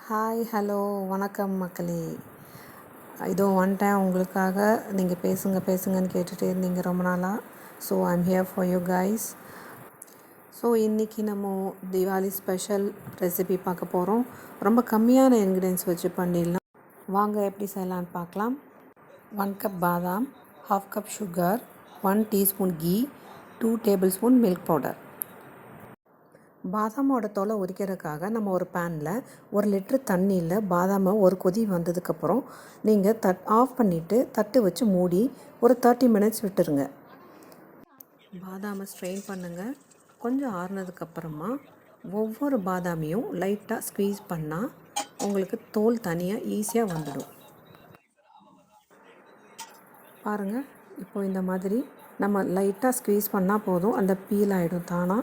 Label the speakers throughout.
Speaker 1: Hi hello வணக்கம் மக்களே. இதோ வந்துட்டேன் உங்களுக்காக. நீங்கள் பேசுங்கன்னு கேட்டுகிட்டே இருந்தீங்க ரொம்ப நாளாக. So I'm here for you guys. So இன்றைக்கி நம்ம தீபாவளி ஸ்பெஷல் ரெசிபி பார்க்க போகிறோம். ரொம்ப கம்மியான இன்க்ரீடியன்ஸ் வச்சு பண்ணிடலாம். வாங்க எப்படி செய்யலான்னு பார்க்கலாம். 1 கப் பாதாம், 1/2 கப் சுகர், 1 டீஸ்பூன் கீ, 2 டேபிள் ஸ்பூன் மில்க் பவுடர். பாதாமோட தோலை உரிக்கிறதுக்காக நம்ம ஒரு பேனில் 1 லிட்டர் தண்ணியில் பாதாமை ஒரு கொதி வந்ததுக்கப்புறம் நீங்கள் ஆஃப் பண்ணிவிட்டு தட்டு வச்சு மூடி ஒரு 30 மினிட்ஸ் விட்டுருங்க. பாதாமை ஸ்ட்ரெயின் பண்ணுங்கள். கொஞ்சம் ஆறுனதுக்கப்புறமா ஒவ்வொரு பாதாமையும் லைட்டாக ஸ்க்வீஸ் பண்ணால் உங்களுக்கு தோல் தனியாக ஈஸியாக வந்துடும். பாருங்கள், இப்போ இந்த மாதிரி நம்ம லைட்டாக ஸ்க்வீஸ் பண்ணால் போதும், அந்த பீல் ஆகிடும், தானாக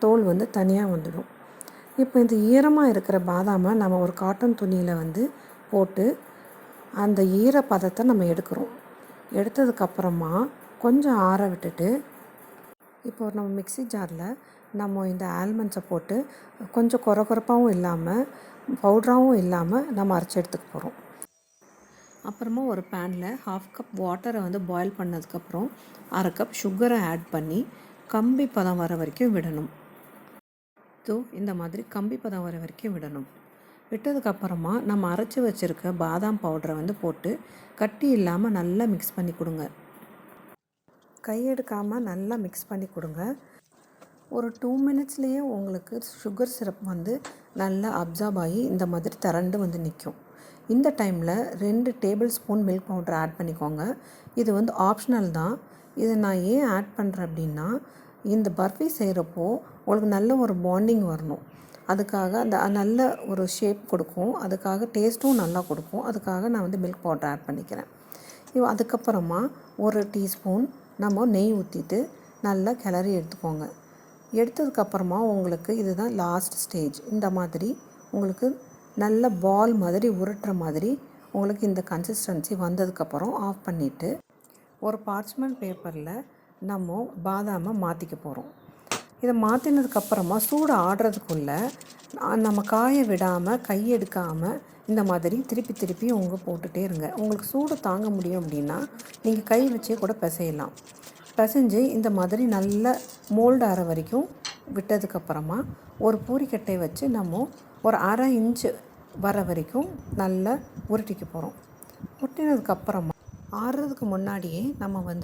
Speaker 1: தோல் தனியாக வந்துடும். இப்போ இந்த ஈரமாக இருக்கிற பாதாமை நம்ம ஒரு காட்டன் துணியில் போட்டு அந்த ஈரப்பதத்தை நம்ம எடுக்கிறோம். எடுத்ததுக்கப்புறமா கொஞ்சம் ஆற விட்டுட்டு இப்போ நம்ம மிக்ஸி ஜாரில் நம்ம இந்த ஆல்மண்ட்ஸை போட்டு கொஞ்சம் கொரகொரப்பாகவும் இல்லாமல் பவுடராகவும் இல்லாமல் நம்ம அரைச்சி எடுத்துக்க போகிறோம். அப்புறமா ஒரு பேனில் 1/2 கப் வாட்டரை பாயில் பண்ணதுக்கப்புறம் 1/2 கப் சுகரை ஆட் பண்ணி கம்பி பதம் வர வரைக்கும் விடணும். இந்த மாதிரி கம்பி பதம் வர வரைக்கும் விடணும். விட்டதுக்கப்புறமா நம்ம அரைச்சி வச்சுருக்க பாதாம் பவுடரை போட்டு கட்டி இல்லாமல் நல்லா மிக்ஸ் பண்ணி கொடுங்க. கையெடுக்காமல் நல்லா மிக்ஸ் பண்ணி கொடுங்க. ஒரு 2 மினிட்ஸ்லேயே உங்களுக்கு சுகர் சிரப் நல்லா அப்சார்ப் ஆகி இந்த மாதிரி திரண்டு நிற்கும். இந்த டைமில் 2 tablespoon milk powder add பண்ணிக்கோங்க. இது ஆப்ஷனல் தான். இதை நான் ஏன் ஆட் பண்ணுறேன் அப்படின்னா, இந்த பர்ஃபி செய்கிறப்போ உங்களுக்கு நல்ல ஒரு பாண்டிங் வரணும். அதுக்காக அந்த நல்ல ஒரு ஷேப் கொடுக்கும், அதுக்காக டேஸ்ட்டும் நல்லா கொடுக்கும். அதுக்காக நான் மில்க் பவுடர் ஆட் பண்ணிக்கிறேன். அதுக்கப்புறமா 1 டீஸ்பூன் நம்ம நெய் ஊற்றிட்டு நல்லா கிளறி எடுத்துக்கோங்க. எடுத்ததுக்கப்புறமா உங்களுக்கு இதுதான் லாஸ்ட் ஸ்டேஜ். இந்த மாதிரி உங்களுக்கு நல்ல பால் மாதிரி உருட்டுற மாதிரி உங்களுக்கு இந்த கன்சிஸ்டன்சி வந்ததுக்கப்புறம் ஆஃப் பண்ணிவிட்டு ஒரு பார்ச்மெண்ட் பேப்பரில் நம்ம பாதாமை மாற்றிக்க போகிறோம். இதை மாற்றினதுக்கப்புறமா சூடு ஆடுறதுக்குள்ளே நம்ம காய விடாமல் கையெடுக்காமல் இந்த மாதிரி திருப்பி போட்டுகிட்டே இருங்க. உங்களுக்கு சூடு தாங்க முடியும் அப்படின்னா நீங்கள் கை வச்சே கூட பிசையலாம். பிசைஞ்சு இந்த மாதிரி நல்ல மோல்டு ஆகிற வரைக்கும் விட்டதுக்கப்புறமா ஒரு பூரிக்கட்டை வச்சு நம்ம ஒரு 1/2 இன்ச்சு வர வரைக்கும் நல்லா உருட்டிக்க போகிறோம். உருட்டினதுக்கப்புறமா ஆறுறதுக்கு முன்னாடியே நம்ம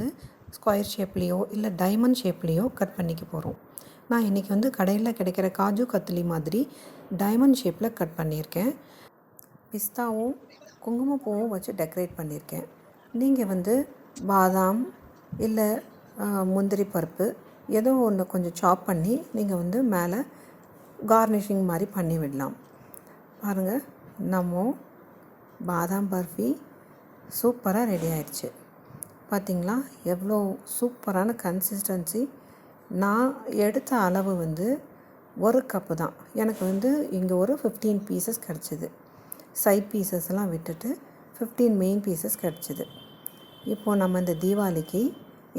Speaker 1: ஸ்கொயர் ஷேப்லேயோ இல்லை டைமண்ட் ஷேப்லேயோ கட் பண்ணிக்க போகிறோம். நான் இன்றைக்கி கடையில் கிடைக்கிற காஜு கத்லி மாதிரி டைமண்ட் ஷேப்பில் கட் பண்ணியிருக்கேன். பிஸ்தாவும் குங்குமப்பூவும் வச்சு டெக்கரேட் பண்ணியிருக்கேன். நீங்கள் பாதாம் இல்லை முந்திரி பருப்பு ஏதோ ஒன்று கொஞ்சம் சாப் பண்ணி நீங்கள் மேலே கார்னிஷிங் மாதிரி பண்ணி விடலாம். பாருங்கள், நம்ம பாதாம் பர்ஃபி சூப்பராக ரெடி ஆயிடுச்சு. பார்த்திங்களா எவ்வளோ சூப்பரான கன்சிஸ்டன்சி. நான் எடுத்த அளவு 1 கப்பு தான். எனக்கு இங்கே ஒரு 15 பீசஸ் கிடச்சிது. சைட் பீசஸ்லாம் விட்டுட்டு 15 மெயின் பீசஸ் கிடச்சிது. இப்போது நம்ம இந்த தீபாவளிக்கு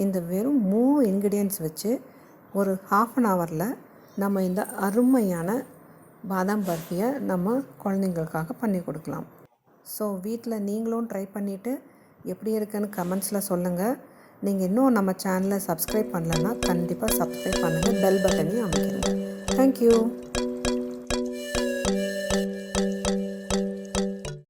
Speaker 1: இந்த வெறும் 3 இன்க்ரீடியன்ட்ஸ் வச்சு ஒரு 1/2 ஹவரில் நம்ம இந்த அருமையான பாதாம் பர்ஃபியை நம்ம குழந்தைங்களுக்காக பண்ணி கொடுக்கலாம். ஸோ வீட்டில் நீங்களும் ட்ரை பண்ணிவிட்டு எப்படி இருக்குன்னு கமெண்ட்ஸில் சொல்லுங்கள். நீங்கள் இன்னும் நம்ம சேனலை சப்ஸ்கிரைப் பண்ணலன்னா கண்டிப்பாக சப்ஸ்கிரைப் பண்ணுங்கள். பெல் பட்டனையும் அமைக்கிடுங்க. தேங்க்யூ.